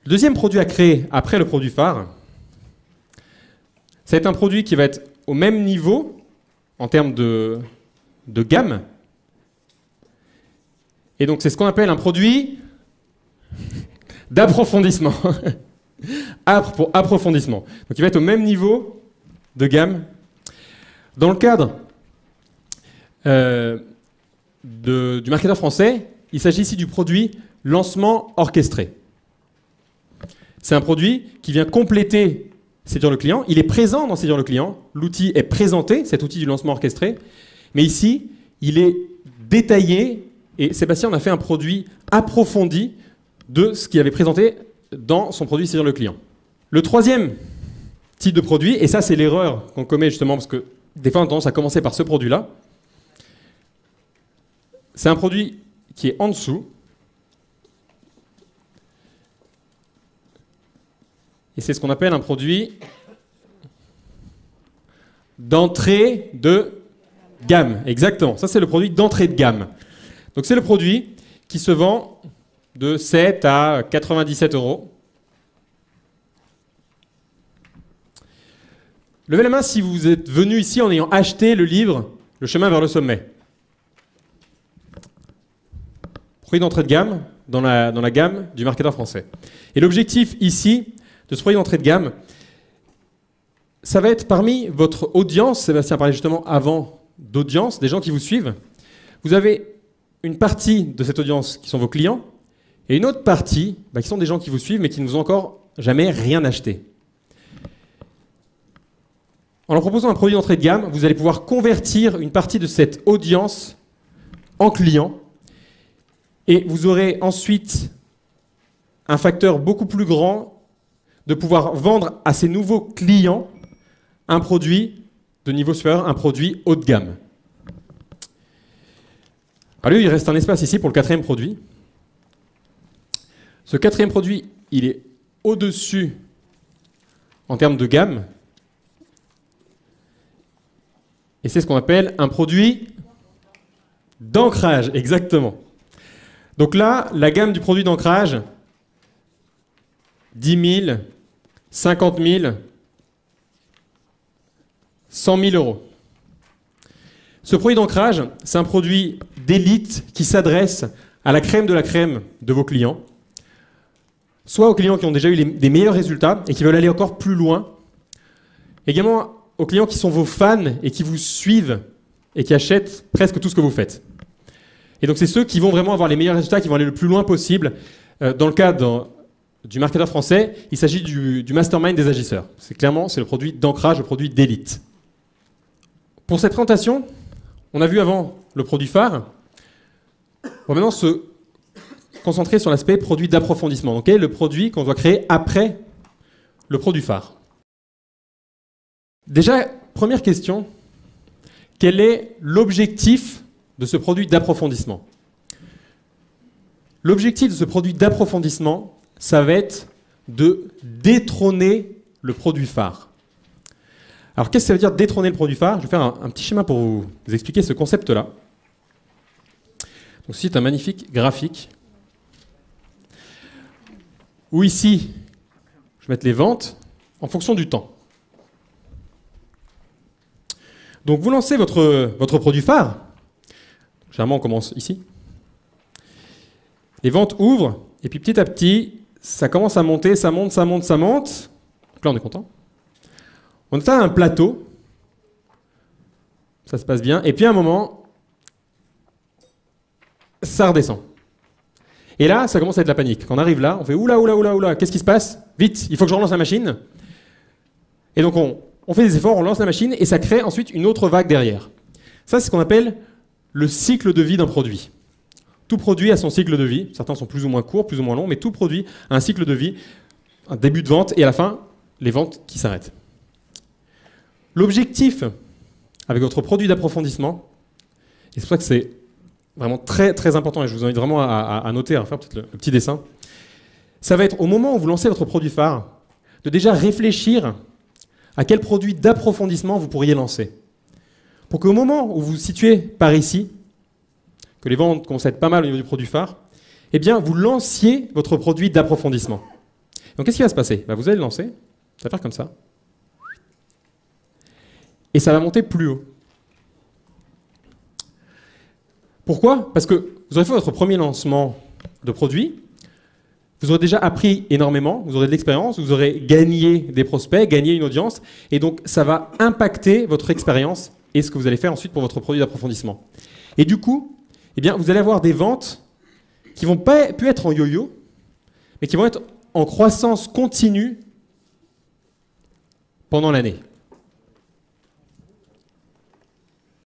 Le deuxième produit à créer après le produit phare, ça va être un produit qui va être au même niveau en termes de gamme. Et donc c'est ce qu'on appelle un produit d'approfondissement. Pour approfondissement. Donc il va être au même niveau de gamme. Dans le cadre du marketeur français, il s'agit ici du produit lancement orchestré. C'est un produit qui vient compléter séduire le client. Il est présent dans séduire le client. L'outil est présenté, cet outil du lancement orchestré. Mais ici, il est détaillé. Et Sébastien en a fait un produit approfondi de ce qu'il avait présenté dans son produit séduire le client. Le troisième type de produit, et ça c'est l'erreur qu'on commet justement parce que des fois on a tendance à commencer par ce produit-là, c'est un produit qui est en dessous. Et c'est ce qu'on appelle un produit d'entrée de gamme. Exactement, ça c'est le produit d'entrée de gamme. Donc c'est le produit qui se vend de 7 à 97 €. Levez la main si vous êtes venu ici en ayant acheté le livre « Le chemin vers le sommet ». Produit d'entrée de gamme dans la gamme du marketeur français. Et l'objectif ici de ce produit d'entrée de gamme, ça va être parmi votre audience, Sébastien parlait justement avant d'audience, des gens qui vous suivent. Vous avez une partie de cette audience qui sont vos clients, et une autre partie qui sont des gens qui vous suivent mais qui ne vous ont encore jamais rien acheté. En leur proposant un produit d'entrée de gamme, vous allez pouvoir convertir une partie de cette audience en clients et vous aurez ensuite un facteur beaucoup plus grand de pouvoir vendre à ces nouveaux clients un produit de niveau supérieur, un produit haut de gamme. Alors, il reste un espace ici pour le quatrième produit. Ce quatrième produit, il est au-dessus en termes de gamme. Et c'est ce qu'on appelle un produit d'ancrage, exactement. Donc là, la gamme du produit d'ancrage, 10 000, 50 000, 100 000 €. Ce produit d'ancrage, c'est un produit d'élite qui s'adresse à la crème de vos clients, soit aux clients qui ont déjà eu des meilleurs résultats et qui veulent aller encore plus loin, également aux clients qui sont vos fans et qui vous suivent et qui achètent presque tout ce que vous faites. Et donc c'est ceux qui vont vraiment avoir les meilleurs résultats, qui vont aller le plus loin possible. Dans le cadre du marketeur français, il s'agit du mastermind des agisseurs. C'est le produit d'ancrage, le produit d'élite. Pour cette présentation, on a vu avant le produit phare. On va maintenant se concentrer sur l'aspect produit d'approfondissement. Donc, quel est le produit qu'on doit créer après le produit phare? Déjà, première question, quel est l'objectif de ce produit d'approfondissement? L'objectif de ce produit d'approfondissement, ça va être de détrôner le produit phare. Alors, qu'est-ce que ça veut dire détrôner le produit phare? Je vais faire un petit schéma pour vous expliquer ce concept-là. Donc, c'est un magnifique graphique où ici, je vais mettre les ventes en fonction du temps. Donc, vous lancez votre produit phare. Généralement, on commence ici. Les ventes ouvrent, et puis petit à petit, ça commence à monter, ça monte, ça monte, ça monte. Donc là, on est content. On atteint un plateau. Ça se passe bien. Et puis à un moment, ça redescend. Et là, ça commence à être la panique. Quand on arrive là, on fait oula, oula, oula, oula, qu'est-ce qui se passe? Vite, il faut que je relance la machine. Et donc on fait des efforts, on lance la machine, et ça crée ensuite une autre vague derrière. Ça, c'est ce qu'on appelle le cycle de vie d'un produit. Tout produit a son cycle de vie. Certains sont plus ou moins courts, plus ou moins longs, mais tout produit a un cycle de vie, un début de vente, et à la fin, les ventes qui s'arrêtent. L'objectif avec votre produit d'approfondissement, et c'est pour ça que c'est vraiment très, très important, et je vous invite vraiment à noter, à faire peut-être le petit dessin, ça va être au moment où vous lancez votre produit phare, de déjà réfléchir à quel produit d'approfondissement vous pourriez lancer. Pour qu'au moment où vous vous situez par ici, que les ventes commencent à être pas mal au niveau du produit phare, eh bien, vous lanciez votre produit d'approfondissement. Donc qu'est-ce qui va se passer? Vous allez le lancer, ça va faire comme ça. Et ça va monter plus haut. Pourquoi? Parce que vous aurez fait votre premier lancement de produit, vous aurez déjà appris énormément, vous aurez de l'expérience, vous aurez gagné des prospects, gagné une audience, et donc ça va impacter votre expérience et ce que vous allez faire ensuite pour votre produit d'approfondissement. Et du coup, eh bien, vous allez avoir des ventes qui vont pas plus être en yo-yo, mais qui vont être en croissance continue pendant l'année.